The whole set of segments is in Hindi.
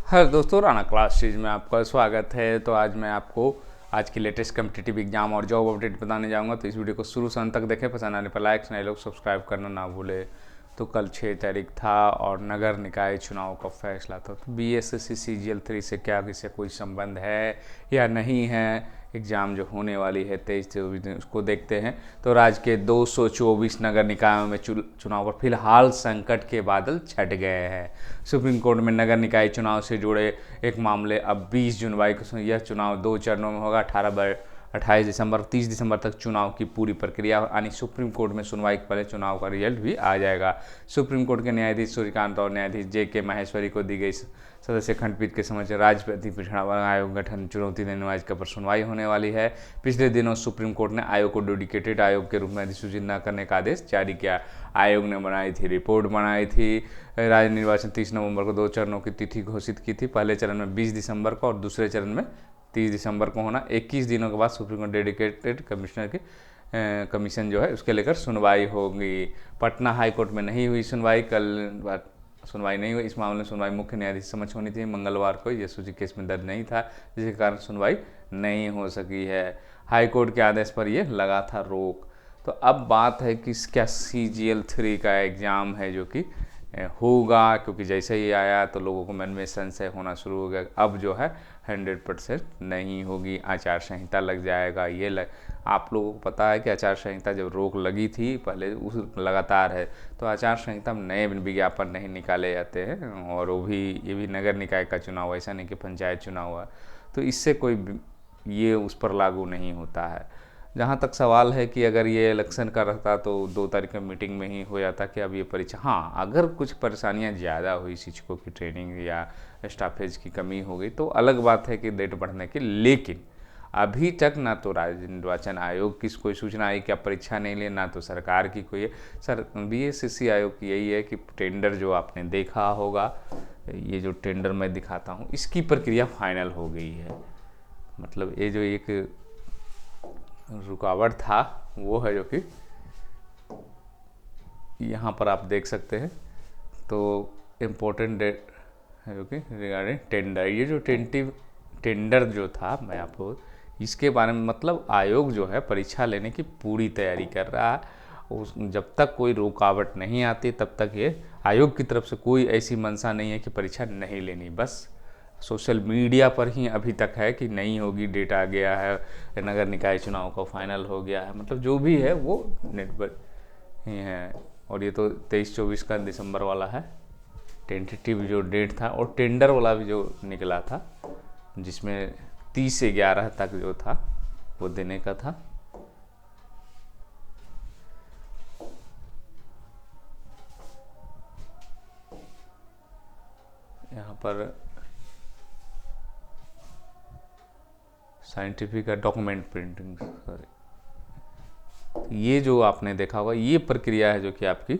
हेलो दोस्तों, राणा क्लासेज में आपका स्वागत है। तो आज मैं आपको आज की लेटेस्ट कम्पिटिटिव एग्जाम और जॉब अपडेट बताने जाऊंगा। तो इस वीडियो को शुरू से अंत तक देखें। पसंद आने पर लाइक, नए लोग सब्सक्राइब करना ना भूले। तो कल 6 तारीख था और नगर निकाय चुनाव का फैसला था। तो BSSC CGL 3 से क्या इससे कोई संबंध है या नहीं है, एग्ज़ाम जो होने वाली है 23-24 दिन, उसको देखते हैं। तो राज्य के 224 नगर निकायों में चुनाव पर फिलहाल संकट के बादल छट गए हैं। सुप्रीम कोर्ट में नगर निकाय चुनाव से जुड़े एक मामले अब 20 जुलाई को यह चुनाव 2 चरणों में होगा। 28 दिसंबर 30 दिसंबर तक चुनाव की पूरी प्रक्रिया, यानी सुप्रीम कोर्ट में सुनवाई के पहले चुनाव का रिजल्ट भी आ जाएगा। सुप्रीम कोर्ट के न्यायाधीश सूर्यकांत और न्यायाधीश JK माहेश्वरी को दी गई सदस्य खंडपीठ के समक्ष राज्य अति पिछड़ा वर्ग आयोग गठन चुनौती देने याचिका पर सुनवाई होने वाली है। पिछले दिनों सुप्रीम कोर्ट ने आयोग को डेडिकेटेड आयोग के रूप में अधिसूचित न करने का आदेश जारी किया। आयोग ने रिपोर्ट बनाई थी। राज्य निर्वाचन 30 नवंबर को 2 चरणों की तिथि घोषित की थी। पहले चरण में 20 दिसंबर को और दूसरे चरण में 30 दिसंबर को होना। 21 दिनों के बाद सुप्रीम कोर्ट डेडिकेटेड कमिश्नर की कमीशन जो है उसके लेकर सुनवाई होगी। पटना हाई कोर्ट में नहीं हुई सुनवाई, कल सुनवाई नहीं हुई। इस मामले में सुनवाई मुख्य न्यायाधीश समक्ष होनी थी। मंगलवार को यह सूची केस में दर्ज नहीं था, जिसके कारण सुनवाई नहीं हो सकी है। हाई कोर्ट के आदेश पर यह लगा था रोक। तो अब बात है कि क्या CGL 3 का एग्ज़ाम है जो कि होगा, क्योंकि जैसे ही आया तो लोगों को मन में संशय होना शुरू हो गया। अब जो है 100% नहीं होगी, आचार संहिता लग जाएगा। आप लोगों को पता है कि आचार संहिता जब रोक लगी थी पहले उस लगातार है, तो आचार संहिता में नए विज्ञापन नहीं निकाले जाते हैं। और वो भी ये भी नगर निकाय का चुनाव, ऐसा नहीं कि पंचायत चुनाव हुआ, तो इससे कोई ये उस पर लागू नहीं होता है। जहाँ तक सवाल है कि अगर ये इलेक्शन का रहता तो 2 तारीख में मीटिंग में ही हो जाता कि अब ये परीक्षा, हाँ अगर कुछ परेशानियाँ ज़्यादा हुई, शिक्षकों की ट्रेनिंग या स्टाफेज की कमी हो गई तो अलग बात है कि डेट बढ़ने की। लेकिन अभी तक ना तो राज्य निर्वाचन आयोग की कोई सूचना आई कि आप परीक्षा नहीं ले, ना तो सरकार की कोई है। सर BSSC आयोग की यही है कि टेंडर जो आपने देखा होगा, ये जो टेंडर मैं दिखाता हूँ, इसकी प्रक्रिया फाइनल हो गई है। मतलब ये जो एक रुकावट था वो है जो कि यहाँ पर आप देख सकते हैं। तो इम्पोर्टेंट डेट है जो कि रिगार्डिंग टेंडर, ये जो टेंडर जो था, मैं आपको इसके बारे में, मतलब आयोग जो है परीक्षा लेने की पूरी तैयारी कर रहा है। उस जब तक कोई रुकावट नहीं आती तब तक ये आयोग की तरफ से कोई ऐसी मंशा नहीं है कि परीक्षा नहीं लेनी। बस सोशल मीडिया पर ही अभी तक है कि नहीं होगी, डेट आ गया है, नगर निकाय चुनाव का फाइनल हो गया है, मतलब जो भी है वो नेट पर ही है। और ये तो 23-24 का दिसंबर वाला है टेंटेटिव जो डेट था, और टेंडर वाला भी जो निकला था जिसमें 30 से 11 तक जो था वो देने का था। यहाँ पर साइंटिफिक डॉक्यूमेंट प्रिंटिंग, सॉरी, ये जो आपने देखा होगा ये प्रक्रिया है जो कि आपकी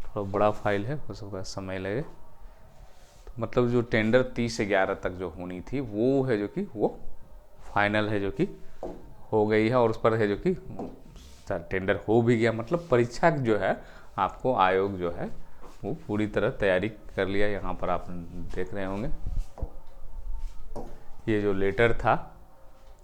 थोड़ा बड़ा फाइल है, हो सकता है समय लगे। मतलब जो टेंडर 30 से 11 तक जो होनी थी वो है जो कि वो फाइनल है जो कि हो गई है। और उस पर है जो कि टेंडर हो भी गया, मतलब परीक्षा जो है आपको आयोग जो है वो पूरी तरह तैयारी कर लिया। यहाँ पर आप देख रहे होंगे ये जो लेटर था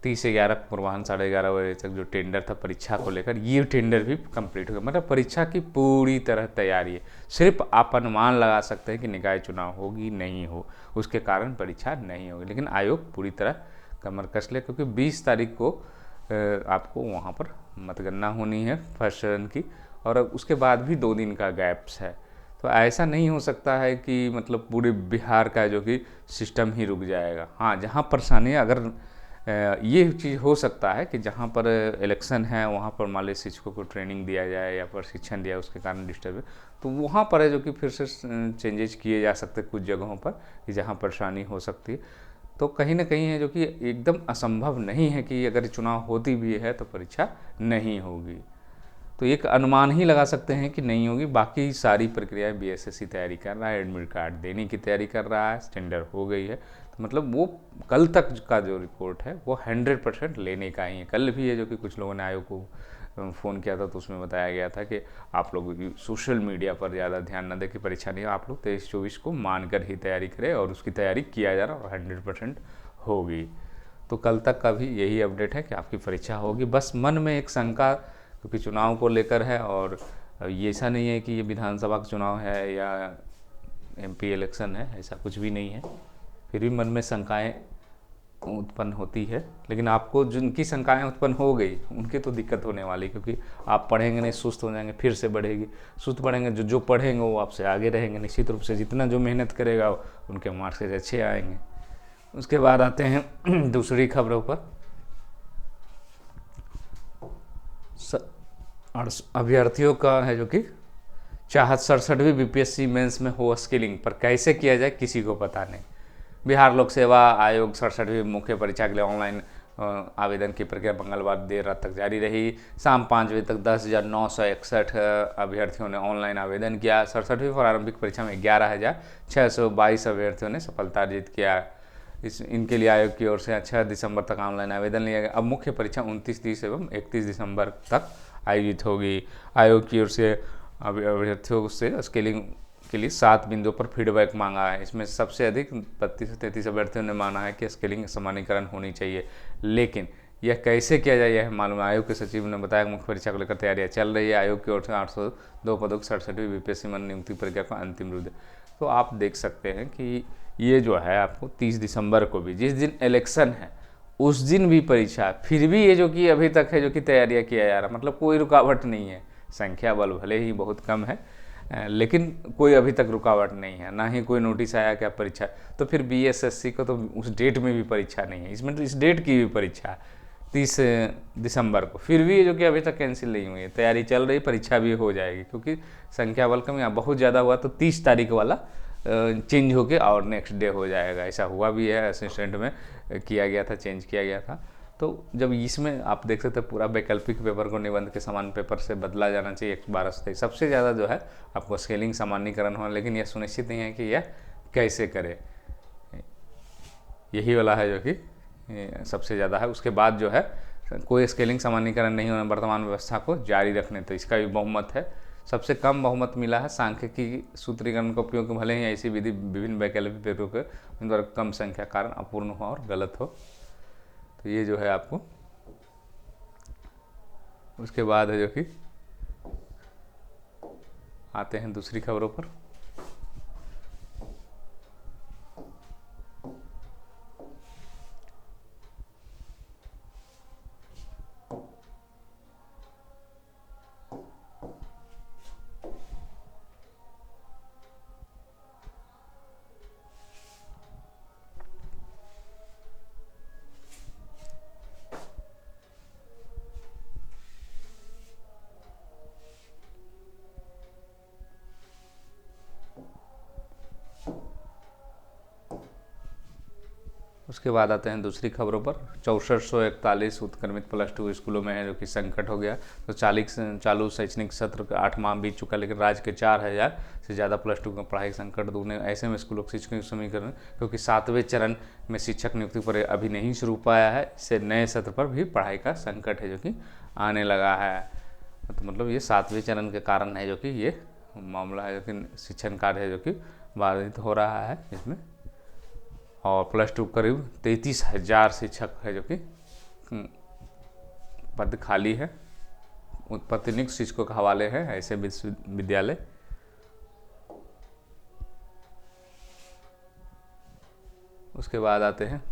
30 से 11 पूर्वाह्न 11:30 बजे तक जो टेंडर था परीक्षा को लेकर, ये टेंडर भी कंप्लीट हो गया। मतलब परीक्षा की पूरी तरह तैयारी है। सिर्फ आप अनुमान लगा सकते हैं कि निकाय चुनाव होगी नहीं हो, उसके कारण परीक्षा नहीं होगी। लेकिन आयोग पूरी तरह कमर कस ले, क्योंकि 20 तारीख को आपको वहाँ पर मतगणना होनी है फर्स्ट चरण की, और उसके बाद भी 2 दिन का गैप्स है। तो ऐसा नहीं हो सकता है कि मतलब पूरे बिहार का जो कि सिस्टम ही रुक जाएगा। हाँ, जहाँ परेशानी अगर ये चीज़ हो सकता है कि जहाँ पर इलेक्शन है वहाँ पर मान लीजिए शिक्षकों को ट्रेनिंग दिया जाए या प्रशिक्षण दिया, उसके कारण डिस्टर्ब है, तो वहाँ पर है जो कि फिर से चेंजेस किए जा सकते कुछ जगहों पर कि जहाँ परेशानी हो सकती है। तो कहीं ना कहीं है जो कि एकदम असंभव नहीं है कि अगर चुनाव होती भी है तो परीक्षा नहीं होगी। तो एक अनुमान ही लगा सकते हैं कि नहीं होगी। बाकी सारी प्रक्रियाएं बीएसएससी तैयारी कर रहा है, एडमिट कार्ड देने की तैयारी कर रहा है, टेंडर हो गई है, तो मतलब वो कल तक का जो रिपोर्ट है वो 100% लेने का ही है। कल भी है जो कि कुछ लोगों ने आयोग को फ़ोन किया था, तो उसमें बताया गया था कि आप लोग सोशल मीडिया पर ज़्यादा ध्यान न दें कि परीक्षा नहीं, आप लोग 23-24 को मानकर ही तैयारी करें, और उसकी तैयारी किया जा रहा है और 100% होगी। तो कल तक का भी यही अपडेट है कि आपकी परीक्षा होगी। बस मन में एक शंका, क्योंकि चुनाव को लेकर है, और ये ऐसा नहीं है कि ये विधानसभा का चुनाव है या एमपी इलेक्शन है, ऐसा कुछ भी नहीं है, फिर भी मन में शंकाएं उत्पन्न होती है। लेकिन आपको जिनकी शंकाएं उत्पन्न हो गई उनकी तो दिक्कत होने वाली, क्योंकि आप पढ़ेंगे नहीं, सुस्त हो जाएंगे, फिर से बढ़ेगी। सुस्त पढ़ेंगे, जो पढ़ेंगे वो आपसे आगे रहेंगे निश्चित रूप से। जितना जो मेहनत करेगा उनके मार्क्स अच्छे आएंगे। उसके बाद आते हैं दूसरी खबरों पर। अभ्यर्थियों का है जो कि चाहत 67वीं बीपीएससी मेंस में हो स्किलिंग, पर कैसे किया जाए किसी को पता नहीं। बिहार लोक सेवा आयोग 67वीं मुख्य परीक्षा के लिए ऑनलाइन आवेदन की प्रक्रिया मंगलवार देर रात तक जारी रही। शाम 5 बजे तक 10,961 अभ्यर्थियों ने ऑनलाइन आवेदन किया। 67वीं प्रारंभिक परीक्षा में 11,622 अभ्यर्थियों ने सफलता अर्जित किया। इनके लिए आयोग की ओर से 6 दिसंबर तक ऑनलाइन आवेदन लिया गया। अब मुख्य परीक्षा 29, 30 एवं 31 दिसंबर तक आयोजित होगी। आयोग की ओर से अभ्यर्थियों से स्केलिंग के लिए 7 बिंदुओं पर फीडबैक मांगा है। इसमें सबसे अधिक 32 से 33 अभ्यर्थियों ने माना है कि स्केलिंग सामान्यीकरण होनी चाहिए, लेकिन यह कैसे किया जाए यह मालूम। आयोग के सचिव ने बताया कि मुख्य परीक्षा को लेकर तैयारियां चल रही है। आयोग की ओर से 802 पदों की 67वीं बीपीएससी मन नियुक्ति प्रक्रिया का अंतिम रूप। तो आप देख सकते हैं कि ये जो है आपको 30 दिसंबर को भी, जिस दिन इलेक्शन है उस दिन भी परीक्षा, फिर भी ये जो कि अभी तक है जो कि तैयारियां किया जा रहा, मतलब कोई रुकावट नहीं है। संख्या बल भले ही बहुत कम है, लेकिन कोई अभी तक रुकावट नहीं है, ना ही कोई नोटिस आया क्या परीक्षा। तो फिर बीएसएससी को तो उस डेट में भी परीक्षा नहीं है, इसमें तो इस डेट की भी परीक्षा 30 दिसंबर को, फिर भी जो कि अभी तक कैंसिल नहीं हुई है, तैयारी चल रही, परीक्षा भी हो जाएगी। क्योंकि संख्या बल कम या बहुत ज़्यादा हुआ तो 30 तारीख वाला चेंज होके और नेक्स्ट डे हो जाएगा। ऐसा हुआ भी है, असिस्टेंट में किया गया था, चेंज किया गया था। तो जब इसमें आप देख सकते हैं पूरा वैकल्पिक पेपर को निबंध के समान पेपर से बदला जाना चाहिए 112 से। सबसे ज़्यादा जो है आपको स्केलिंग सामान्यीकरण होना, लेकिन यह सुनिश्चित नहीं है कि यह कैसे करे, यही वाला है जो कि सबसे ज़्यादा है। उसके बाद जो है कोई स्केलिंग सामान्यीकरण नहीं होना, वर्तमान व्यवस्था को जारी रखने, तो इसका भी बहुमत है। सबसे कम बहुमत मिला है सांख्यिकी सूत्रीकरण का उपयोग, भले ही ऐसी विधि विभिन्न वैकल्पिक पेपरों के द्वारा कम संख्या कारण अपूर्ण हो और गलत हो। तो ये जो है आपको, उसके बाद है जो कि आते हैं दूसरी खबरों पर। उसके बाद आते हैं दूसरी खबरों पर। 6441 उत्क्रमित +2 स्कूलों में है जो कि संकट हो गया। तो चालू शैक्षणिक सत्र का 8 माह बीत चुका, लेकिन राज्य के 4000 से ज़्यादा +2 का पढ़ाई संकट दूर नहीं। ऐसे में स्कूलों के शिक्षकों की समीकरण, क्योंकि 7वें चरण में शिक्षक नियुक्ति पर अभी नहीं शुरू पाया है, इससे नए सत्र पर भी पढ़ाई का संकट है जो कि आने लगा है। तो मतलब ये 7वें चरण के कारण है जो कि ये मामला है, जो कि शिक्षण कार्य है जो कि बाधित हो रहा है इसमें। और +2 करीब 33,000 शिक्षक है जो कि पद खाली है, उत्पत्तिनिक शिक्षकों के हवाले है ऐसे विश्वविद्यालय। उसके बाद आते हैं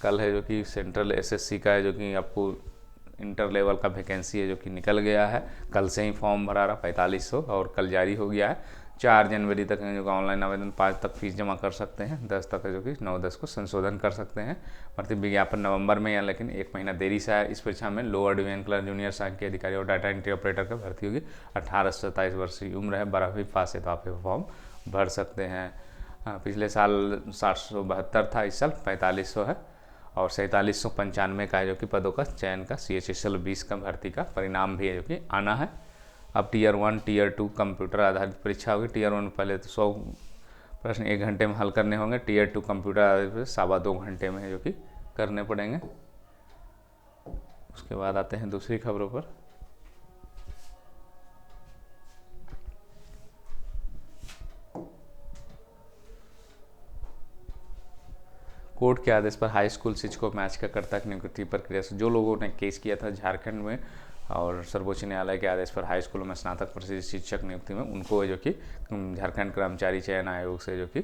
कल है जो कि सेंट्रल एसएससी का है जो कि आपको इंटर लेवल का वैकेंसी है जो कि निकल गया है। कल से ही फॉर्म भरा रहा 4500 और कल जारी हो गया है। 4 जनवरी तक है जो कि ऑनलाइन आवेदन, 5 तक फीस जमा कर सकते हैं, 10 तक है जो कि 9-10 को संशोधन कर सकते हैं। भर्ती विज्ञापन नवंबर में या, लेकिन 1 महीना देरी से है। इस परीक्षा में लोअर डिवीजन क्लर्क, जूनियर सांख्यिकी अधिकारी और डाटा एंट्री ऑपरेटर का भर्ती होगी। 18 से 27 वर्ष की उम्र है, 12वीं पास है तो आप फॉर्म भर सकते हैं। पिछले साल 772 था, इस साल 4500 है। और 4795 का है जो कि पदों का चयन का CHSL 20 का भर्ती का परिणाम भी है जो कि आना है। अब Tier 1 Tier 2 कंप्यूटर आधारित परीक्षा होगी। Tier 1 पहले तो 100 प्रश्न 1 घंटे में हल करने होंगे। Tier 2 कंप्यूटर आधारित 2.25 घंटे में है जो कि करने पड़ेंगे। उसके बाद आते हैं दूसरी खबरों पर। कोर्ट के आदेश पर हाई स्कूल शिक्षकों में याचिकाकर्ता की नियुक्ति प्रक्रिया से जो लोगों ने केस किया था झारखंड में और सर्वोच्च न्यायालय के आदेश पर हाई स्कूलों में स्नातक प्रशिक्षित शिक्षक नियुक्ति में उनको जो कि झारखंड कर्मचारी चयन आयोग से जो कि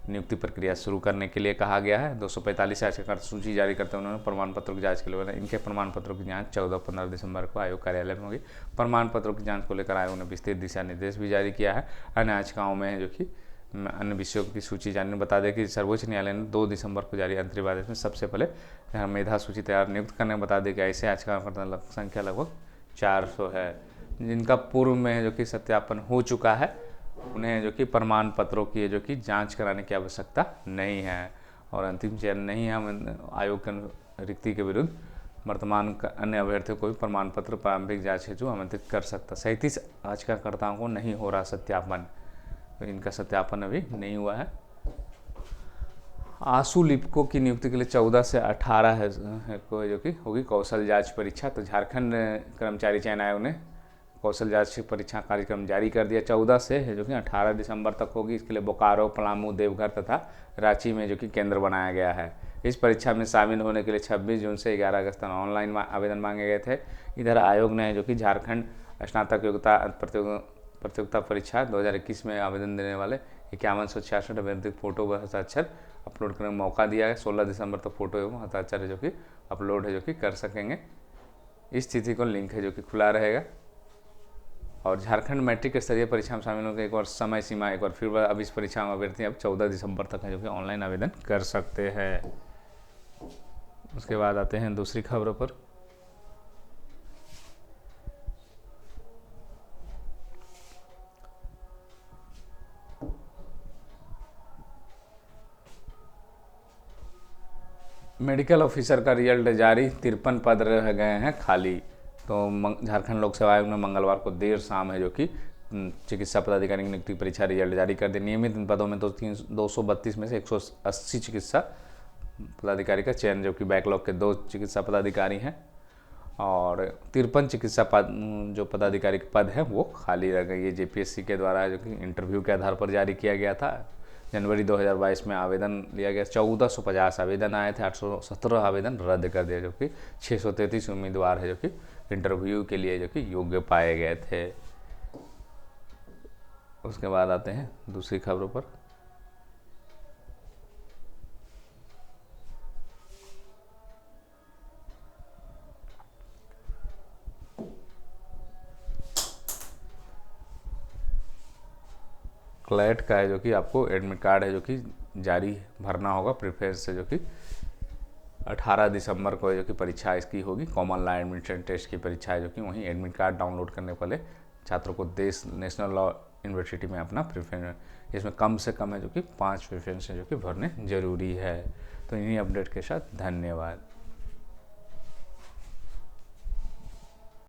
नियुक्ति प्रक्रिया शुरू करने के लिए कहा गया है। 245 याचिकाकर्ता सूची जारी करते हुए उन्होंने प्रमाण पत्रों की जांच के लिए इनके प्रमाण पत्रों की जांच 14-15 दिसंबर को आयोग कार्यालय में होगी। प्रमाण पत्रों की जांच को लेकर आयोग ने विस्तृत दिशा निर्देश भी जारी किया है। अन्य याचिकाओं में जो कि अन्य विषयों की सूची जानने बता दें कि सर्वोच्च न्यायालय ने 2 दिसंबर को जारी अंतरिम आदेश में सबसे पहले मेधा सूची तैयार नियुक्त करने बता दें कि ऐसे याचिकाकर्ता संख्या लगभग 400 है जिनका पूर्व में जो कि सत्यापन हो चुका है। उन्हें जो कि प्रमाण पत्रों की जो कि जांच कराने की आवश्यकता नहीं है और अंतिम चयन नहीं है। आयोग के रिक्ति के विरुद्ध वर्तमान अन्य अभ्यर्थियों को भी प्रमाण पत्र प्रारंभिक जांच हेतु आमंत्रित कर सकता। 37 याचिकाकर्ताओं को नहीं हो रहा सत्यापन, तो इनका सत्यापन अभी नहीं हुआ है। आशु लिपिकों की नियुक्ति के लिए 14 से 18 को जो कि होगी कौशल जांच परीक्षा। तो झारखंड कर्मचारी चयन आयोग ने कौशल जांच परीक्षा कार्यक्रम जारी कर दिया। 14 से है जो कि 18 दिसंबर तक होगी। इसके लिए बोकारो, पलामू, देवघर तथा रांची में जो कि केंद्र बनाया गया है। इस परीक्षा में शामिल होने के लिए 26 जून से 11 अगस्त तक ऑनलाइन आवेदन मांगे गए थे। इधर आयोग ने जो कि झारखंड स्नातक योग्यता प्रतियोगिता परीक्षा 2021 में आवेदन देने वाले 5166 अभ्यर्थी फोटो व हस्ताक्षर अपलोड करने का मौका दिया है। 16 दिसंबर तक फोटो एवं हस्ताक्षर जो कि अपलोड है जो कि कर सकेंगे। इस तिथि को लिंक है जो कि खुला रहेगा। और झारखंड मैट्रिक स्तरीय परीक्षा में शामिल होकर एक बार समय सीमा एक बार फिर अब इस परीक्षा में अभ्यर्थी अब 14 दिसंबर तक है जो कि ऑनलाइन आवेदन कर सकते हैं। उसके बाद आते हैं दूसरी खबरों पर। मेडिकल ऑफिसर का रिजल्ट जारी, 53 पद रह गए हैं खाली। तो झारखंड लोक सेवा आयोग ने मंगलवार को देर शाम है जो कि चिकित्सा पदाधिकारी की नियुक्ति परीक्षा रिजल्ट जारी कर दिया। नियमित पदों में तो 232 में से 180 चिकित्सा पदाधिकारी का चयन जो कि बैकलॉग के 2 चिकित्सा पदाधिकारी हैं और 53 चिकित्सा जो पदाधिकारी के पद हैं वो खाली रह गए। ये JPSC के द्वारा जो कि इंटरव्यू के आधार पर जारी किया गया था। जनवरी 2022 में आवेदन लिया गया। 1450 आवेदन आए थे, 817 आवेदन रद्द कर दिए जो कि 633 उम्मीदवार है जो कि इंटरव्यू के लिए जो कि योग्य पाए गए थे। उसके बाद आते हैं दूसरी खबरों पर। क्लैट का है जो कि आपको एडमिट कार्ड है जो कि जारी भरना होगा प्रेफरेंस से जो कि 18 दिसंबर को जो कि परीक्षा इसकी होगी। कॉमन लॉ एडमिशन टेस्ट की परीक्षा है जो कि वहीं एडमिट कार्ड डाउनलोड करने पहले छात्रों को नेशनल लॉ यूनिवर्सिटी में अपना प्रेफरेंस इसमें कम से कम है जो कि 5 प्रेफरेंस है जो कि भरने जरूरी है। तो इन्हीं अपडेट के साथ धन्यवाद।